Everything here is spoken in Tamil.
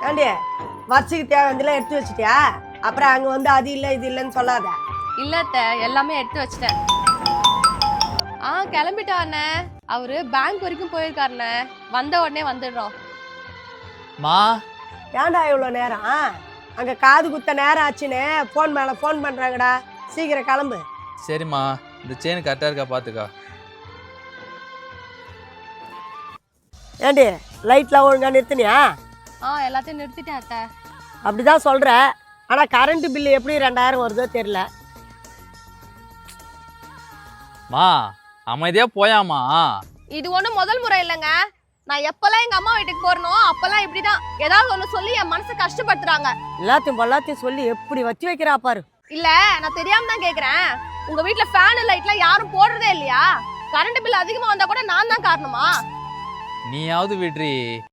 ஏண்டி வச்சுக்கு தேவையெல்லாம் எடுத்து வச்சுட்டியா? அப்புறம் அங்க வந்து அது இல்லை இது இல்லைன்னு சொல்லாத. இல்ல அத்தை, எல்லாமே எடுத்து வச்சிட்டேன். கிளம்பிட்டா அண்ணே. அவரு பேங்க் வரைக்கும் போயிருக்காருண்ணே. வந்த உடனே வந்துடுறோம். மா ஏன்டா இவ்வளோ நேரம்? அங்க காது குத்த நேரம் ஆச்சுன்னு ஃபோன் மேல ஃபோன் பண்றாங்கடா. சீக்கிரம் கிளம்பு. சரிம்மா, இந்த செயின் கரெக்டாக இருக்கா பார்த்துக்கா. ஏண்டி லைட்லாம் ஒழுங்கா நிறுத்தினியா? எல்லாத்தையும் நிறுத்திட்டேன் அத்தை. அப்படிதான் சொல்ற. ஆனா கரண்ட் பில்லு எப்படி 2000 வருதோ தெரியல. மா அமைதியா போயாமா. இது ஒண்ணும் முதல் முறை இல்லைங்க. நான் எப்பெல்லாம் எங்க அம்மா வீட்டுக்கு போறனோ அப்பெல்லாம் இப்படிதான் ஏதாவது ஒண்ணு சொல்லி என் மனசை கஷ்டப்படுத்துறாங்க. எல்லாத்தையும் சொல்லி எப்படி வச்சு வைக்கிறா பாரு. இல்ல, நான் தெரியாம தான் கேக்குறேன். உங்க வீட்ல ஃபேன் லைட்லாம் யாரும் போடுறதே இல்லையா? கரண்ட் பில் அதிகமா வந்தா கூட நான் தான் காரணமா? நீயாவது விட்ரி.